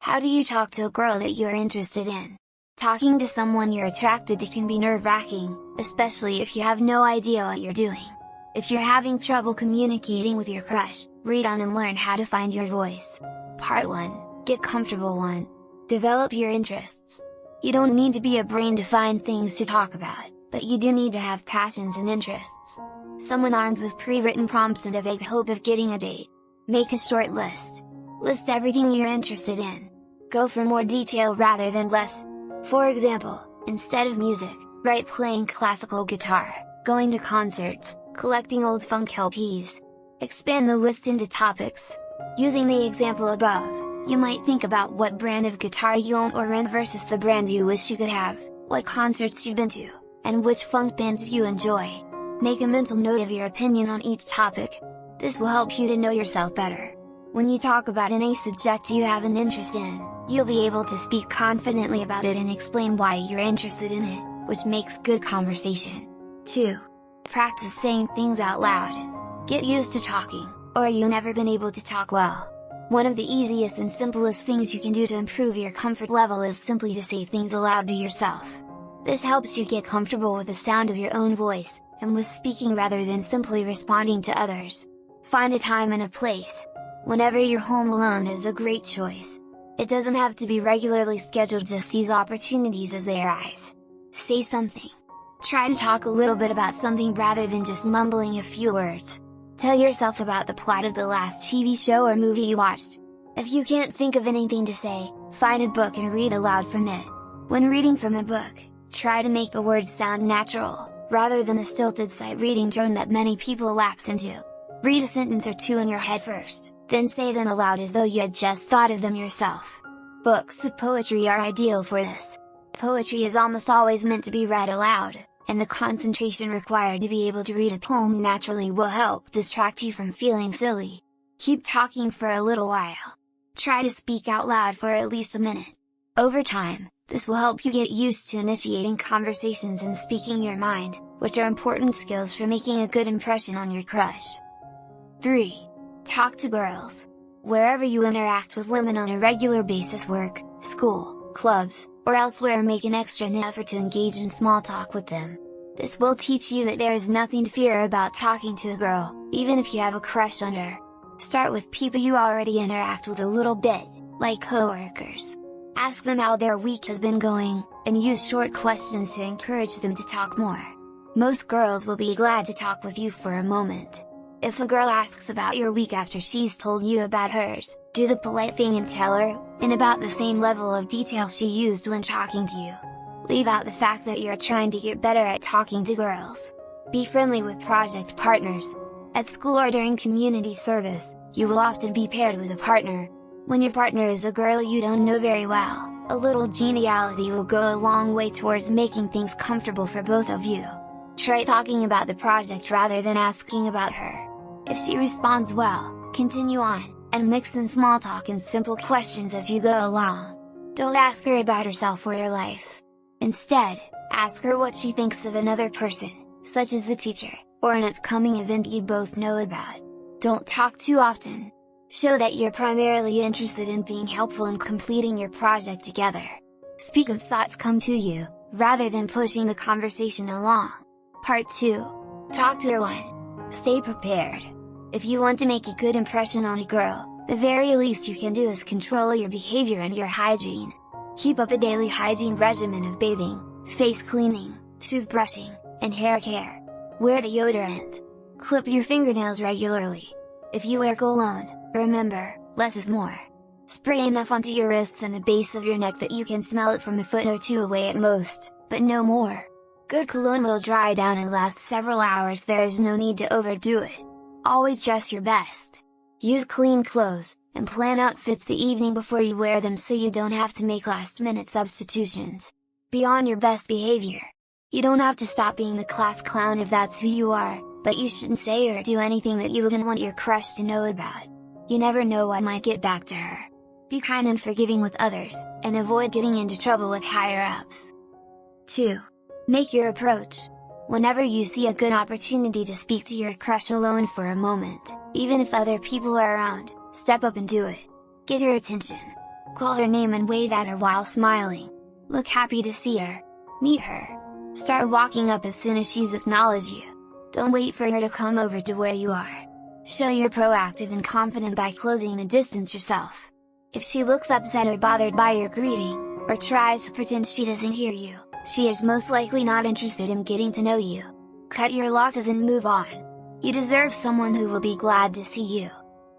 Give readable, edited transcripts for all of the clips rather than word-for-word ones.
How do you talk to a girl that you're interested in? Talking to someone you're attracted to can be nerve-wracking, especially if you have no idea what you're doing. If you're having trouble communicating with your crush, read on and learn how to find your voice. Part 1, Get Comfortable 1. Develop your interests. You don't need to be a brain to find things to talk about, but you do need to have passions and interests. Someone armed with pre-written prompts and a vague hope of getting a date. Make a short list. List everything you're interested in. Go for more detail rather than less. For example, instead of music, write playing classical guitar, going to concerts, collecting old funk LPs. Expand the list into topics. Using the example above, you might think about what brand of guitar you own or rent versus the brand you wish you could have, what concerts you've been to, and which funk bands you enjoy. Make a mental note of your opinion on each topic. This will help you to know yourself better. When you talk about any subject you have an interest in, you'll be able to speak confidently about it and explain why you're interested in it, which makes good conversation. 2. Practice saying things out loud. Get used to talking, or you've never been able to talk well. One of the easiest and simplest things you can do to improve your comfort level is simply to say things aloud to yourself. This helps you get comfortable with the sound of your own voice, and with speaking rather than simply responding to others. Find a time and a place. Whenever you're home alone is a great choice. It doesn't have to be regularly scheduled, just seize opportunities as they arise. Say something. Try to talk a little bit about something rather than just mumbling a few words. Tell yourself about the plot of the last TV show or movie you watched. If you can't think of anything to say, find a book and read aloud from it. When reading from a book, try to make the words sound natural, rather than the stilted sight-reading drone that many people lapse into. Read a sentence or two in your head first, then say them aloud as though you had just thought of them yourself. Books of poetry are ideal for this. Poetry is almost always meant to be read aloud, and the concentration required to be able to read a poem naturally will help distract you from feeling silly. Keep talking for a little while. Try to speak out loud for at least a minute. Over time, this will help you get used to initiating conversations and speaking your mind, which are important skills for making a good impression on your crush. 3. Talk to girls. Wherever you interact with women on a regular basis, work, school, clubs, or elsewhere, make an extra effort to engage in small talk with them. This will teach you that there is nothing to fear about talking to a girl, even if you have a crush on her. Start with people you already interact with a little bit, like coworkers. Ask them how their week has been going, and use short questions to encourage them to talk more. Most girls will be glad to talk with you for a moment. If a girl asks about your week after she's told you about hers, do the polite thing and tell her, in about the same level of detail she used when talking to you. Leave out the fact that you're trying to get better at talking to girls. Be friendly with project partners. At school or during community service, you will often be paired with a partner. When your partner is a girl you don't know very well, a little geniality will go a long way towards making things comfortable for both of you. Try talking about the project rather than asking about her. If she responds well, continue on, and mix in small talk and simple questions as you go along. Don't ask her about herself or her life. Instead, ask her what she thinks of another person, such as a teacher, or an upcoming event you both know about. Don't talk too often. Show that you're primarily interested in being helpful and completing your project together. Speak as thoughts come to you, rather than pushing the conversation along. Part 2. Talk to her 1. Stay prepared. If you want to make a good impression on a girl, the very least you can do is control your behavior and your hygiene. Keep up a daily hygiene regimen of bathing, face cleaning, toothbrushing, and hair care. Wear deodorant. Clip your fingernails regularly. If you wear cologne, remember, less is more. Spray enough onto your wrists and the base of your neck that you can smell it from a foot or two away at most, but no more. Good cologne will dry down and last several hours. There is no need to overdo it. Always dress your best. Use clean clothes, and plan outfits the evening before you wear them so you don't have to make last-minute substitutions. Be on your best behavior. You don't have to stop being the class clown if that's who you are, but you shouldn't say or do anything that you wouldn't want your crush to know about. You never know what might get back to her. Be kind and forgiving with others, and avoid getting into trouble with higher-ups. 2. Make your approach. Whenever you see a good opportunity to speak to your crush alone for a moment, even if other people are around, step up and do it. Get her attention. Call her name and wave at her while smiling. Look happy to see her. Meet her. Start walking up as soon as she's acknowledged you. Don't wait for her to come over to where you are. Show you're proactive and confident by closing the distance yourself. If she looks upset or bothered by your greeting, or tries to pretend she doesn't hear you, she is most likely not interested in getting to know you. Cut your losses and move on. You deserve someone who will be glad to see you.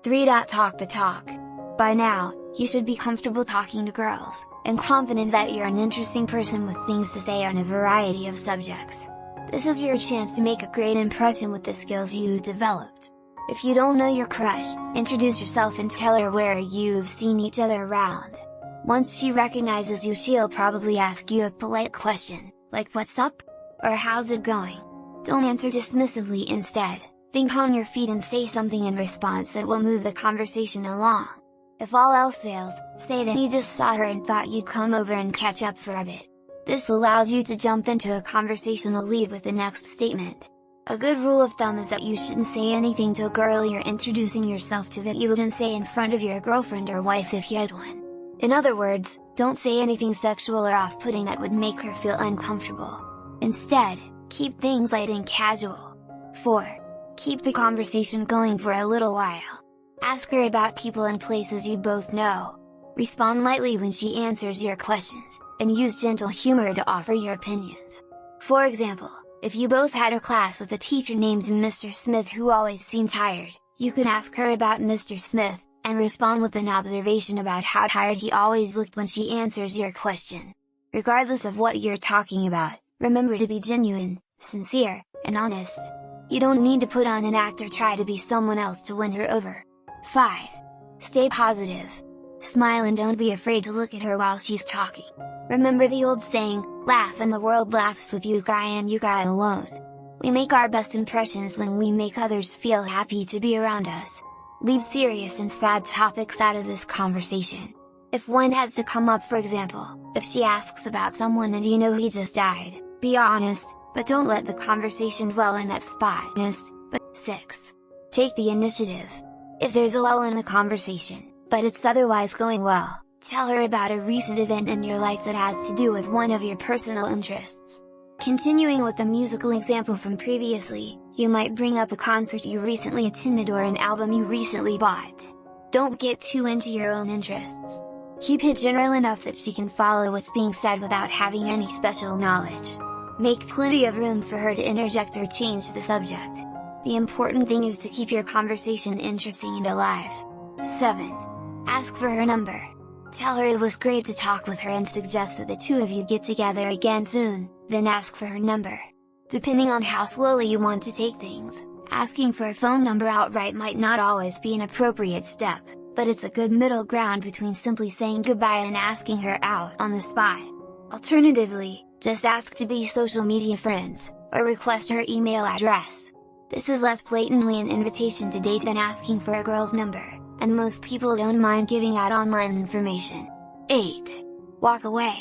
3. Talk the talk. By now, you should be comfortable talking to girls, and confident that you're an interesting person with things to say on a variety of subjects. This is your chance to make a great impression with the skills you developed. If you don't know your crush, introduce yourself and tell her where you've seen each other around. Once she recognizes you, she'll probably ask you a polite question, like "What's up?" or "How's it going?" Don't answer dismissively. Instead, think on your feet and say something in response that will move the conversation along. If all else fails, say that you just saw her and thought you'd come over and catch up for a bit. This allows you to jump into a conversational lead with the next statement. A good rule of thumb is that you shouldn't say anything to a girl you're introducing yourself to that you wouldn't say in front of your girlfriend or wife if you had one. In other words, don't say anything sexual or off-putting that would make her feel uncomfortable. Instead, keep things light and casual. 4. Keep the conversation going for a little while. Ask her about people and places you both know. Respond lightly when she answers your questions, and use gentle humor to offer your opinions. For example, if you both had a class with a teacher named Mr. Smith who always seemed tired, you could ask her about Mr. Smith, and respond with an observation about how tired he always looked when she answers your question. Regardless of what you're talking about, remember to be genuine, sincere, and honest. You don't need to put on an act or try to be someone else to win her over. 5. Stay positive. Smile and don't be afraid to look at her while she's talking. Remember the old saying, "Laugh and the world laughs with you guy and you guy alone." We make our best impressions when we make others feel happy to be around us. Leave serious and sad topics out of this conversation. If one has to come up, for example, if she asks about someone and you know he just died, be honest, but don't let the conversation dwell in that spot. 6. Take the initiative. If there's a lull in the conversation, but it's otherwise going well, tell her about a recent event in your life that has to do with one of your personal interests. Continuing with the musical example from previously, you might bring up a concert you recently attended or an album you recently bought. Don't get too into your own interests. Keep it general enough that she can follow what's being said without having any special knowledge. Make plenty of room for her to interject or change the subject. The important thing is to keep your conversation interesting and alive. 7. Ask for her number. Tell her it was great to talk with her and suggest that the two of you get together again soon, then ask for her number. Depending on how slowly you want to take things, asking for a phone number outright might not always be an appropriate step, but it's a good middle ground between simply saying goodbye and asking her out on the spot. Alternatively, just ask to be social media friends, or request her email address. This is less blatantly an invitation to date than asking for a girl's number, and most people don't mind giving out online information. 8. Walk away.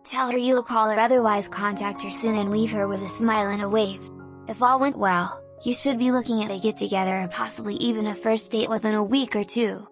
Tell her you'll call or otherwise contact her soon and leave her with a smile and a wave. If all went well, you should be looking at a get-together or possibly even a first date within a week or two.